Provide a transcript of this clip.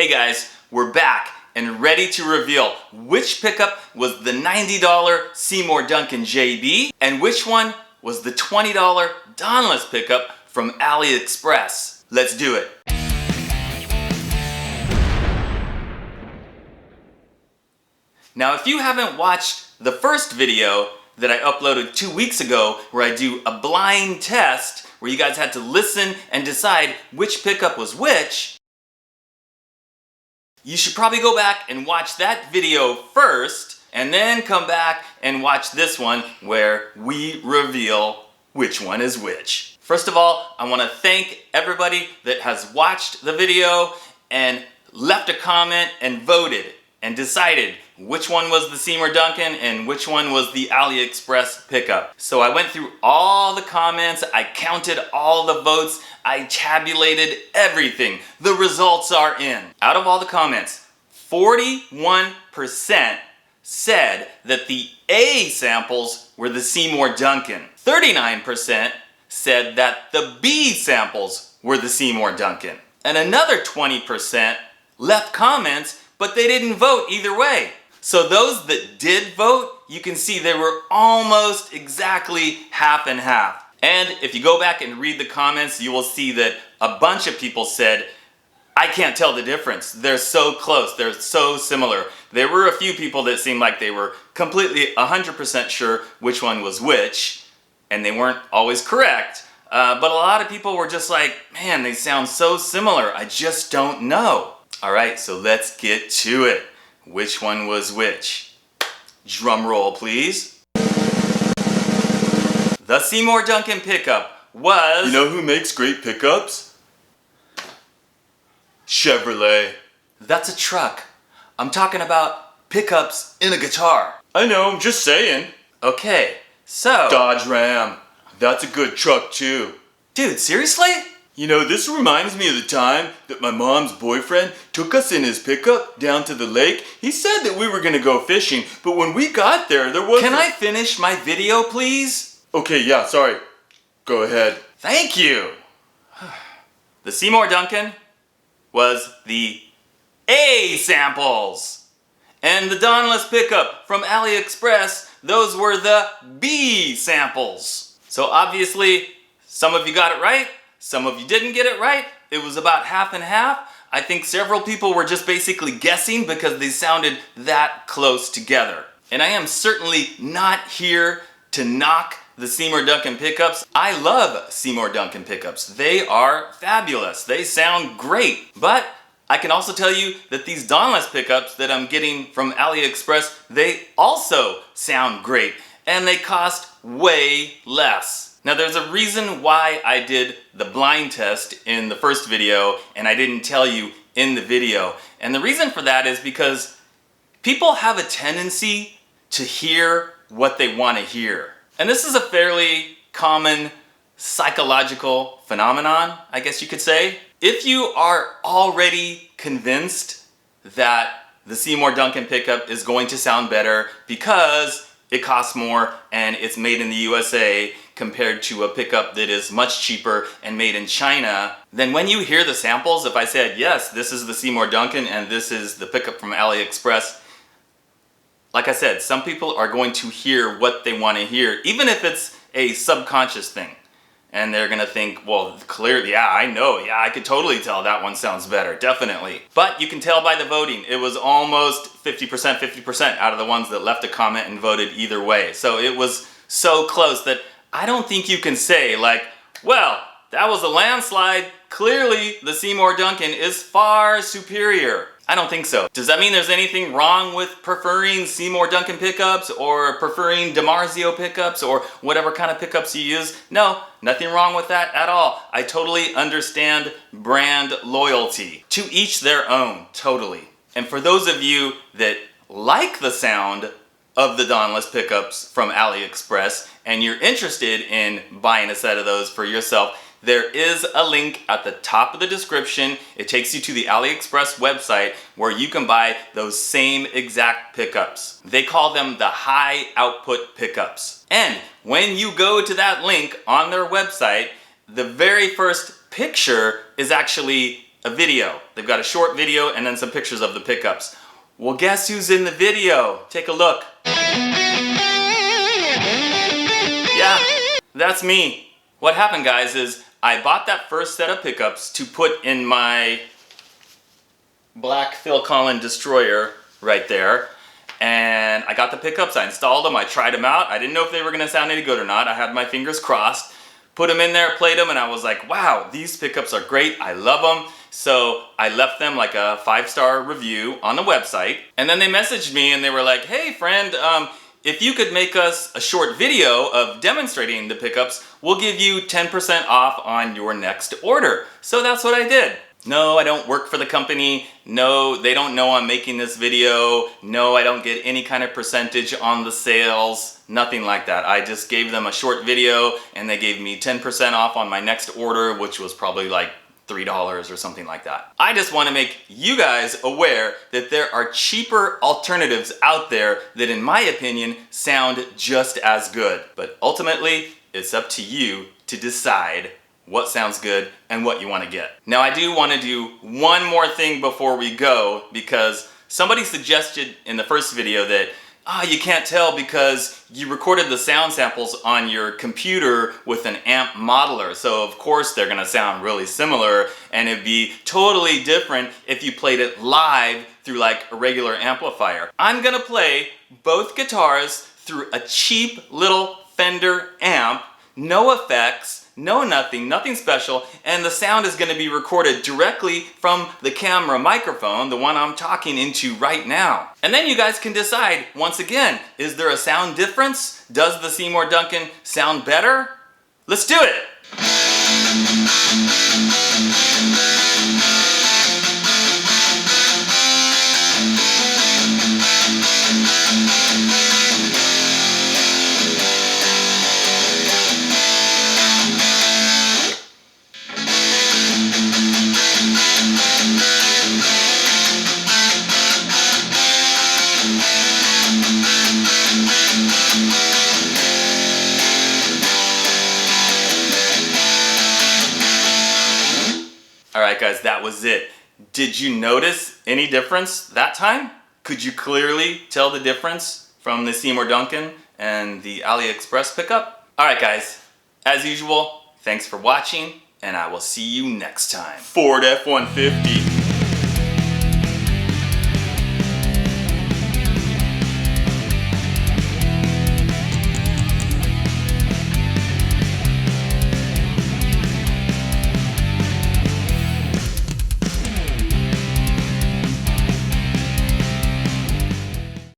Hey guys, we're back and ready to reveal which pickup was the $90 Seymour Duncan JB and which one was the $20 Donlis pickup from Aliexpress. Let's do it. Now if you haven't watched the first video that I uploaded 2 weeks ago where I do a blind test where you guys had to listen and decide which pickup was which, you should probably go back and watch that video first and then come back and watch this one where we reveal which one is which. First of all, I want to thank everybody that has watched the video and left a comment and voted and decided which one was the Seymour Duncan and which one was the Aliexpress pickup. So I went through all the comments, I counted all the votes, I tabulated everything. The results are in. Out of all the comments, 41% said that the A samples were the Seymour Duncan. 39% said that the B samples were the Seymour Duncan. And another 20% left comments, but they didn't vote either way. So those that did vote, you can see they were almost exactly half and half. And if you go back and read the comments, you will see that a bunch of people said, I can't tell the difference. They're so close, they're so similar. There were a few people that seemed like they were completely 100% sure which one was which, and they weren't always correct. But a lot of people were just like, man, they sound so similar, I just don't know. All right, so let's get to it. Which one was which? Drum roll, please. The Seymour Duncan pickup was... You know who makes great pickups? Chevrolet. That's a truck. I'm talking about pickups in a guitar. I know, I'm just saying. Okay, so... Dodge Ram. That's a good truck too. Dude, seriously? You know, this reminds me of the time that my mom's boyfriend took us in his pickup down to the lake. He said that we were gonna go fishing, but when we got there wasn't... Can I finish my video, please? Okay, yeah, sorry. Go ahead. Thank you. The Seymour Duncan was the A samples. And the Donlis pickup from Aliexpress, those were the B samples. So obviously, some of you got it right. Some of you didn't get it right. It was about half and half. I think several people were just basically guessing because they sounded that close together. And I am certainly not here to knock the Seymour Duncan pickups. I love Seymour Duncan pickups. They are fabulous. They sound great. But I can also tell you that these Donlis pickups that I'm getting from Aliexpress, they also sound great. And they cost way less. Now there's a reason why I did the blind test in the first video and I didn't tell you in the video. And the reason for that is because people have a tendency to hear what they want to hear. And this is a fairly common psychological phenomenon, I guess you could say. If you are already convinced that the Seymour Duncan pickup is going to sound better because it costs more and it's made in the USA compared to a pickup that is much cheaper and made in China, then when you hear the samples, if I said, yes, this is the Seymour Duncan and this is the pickup from Aliexpress, like I said, some people are going to hear what they want to hear, even if it's a subconscious thing. And they're gonna think, well, clearly, yeah, I know, yeah, I could totally tell that one sounds better, definitely. But you can tell by the voting, it was almost 50% out of the ones that left a comment and voted either way. So it was so close that I don't think you can say like, well, that was a landslide. Clearly, the Seymour Duncan is far superior. I don't think so. Does that mean there's anything wrong with preferring Seymour Duncan pickups or preferring DiMarzio pickups or whatever kind of pickups you use? No, nothing wrong with that at all. I totally understand brand loyalty. To each their own, totally. And for those of you that like the sound of the Donlis pickups from Aliexpress and you're interested in buying a set of those for yourself, there is a link at the top of the description. It takes you to the Aliexpress website where you can buy those same exact pickups. They call them the high output pickups. And when you go to that link on their website, the very first picture is actually a video. They've got a short video and then some pictures of the pickups. Well, guess who's in the video? Take a look. Yeah, that's me. What happened, guys, is I bought that first set of pickups to put in my black Phil Collins Destroyer right there. And I got the pickups, I installed them, I tried them out. I didn't know if they were gonna sound any good or not. I had my fingers crossed. Put them in there, played them, and I was like, wow, these pickups are great, I love them. So I left them like a 5-star review on the website. And then they messaged me and they were like, hey friend, if you could make us a short video of demonstrating the pickups, we'll give you 10% off on your next order. So that's what I did. No, I don't work for the company. No, they don't know I'm making this video. No, I don't get any kind of percentage on the sales. Nothing like that. I just gave them a short video and they gave me 10% off on my next order, which was probably like $3 or something like that. I just want to make you guys aware that there are cheaper alternatives out there that, in my opinion, sound just as good. But ultimately, it's up to you to decide what sounds good and what you want to get. Now, I do want to do one more thing before we go, because somebody suggested in the first video that you can't tell because you recorded the sound samples on your computer with an amp modeler, so of course they're gonna sound really similar, and it'd be totally different if you played it live through like a regular amplifier. I'm gonna play both guitars through a cheap little Fender amp, no effects, no nothing special, and the sound is going to be recorded directly from the camera microphone, the one I'm talking into right now. And then you guys can decide, once again, is there a sound difference? Does the Seymour Duncan sound better? Let's do it! Alright guys, that was it. Did you notice any difference that time? Could you clearly tell the difference from the Seymour Duncan and the Aliexpress pickup? Alright guys, as usual, thanks for watching, and I will see you next time. Ford F-150.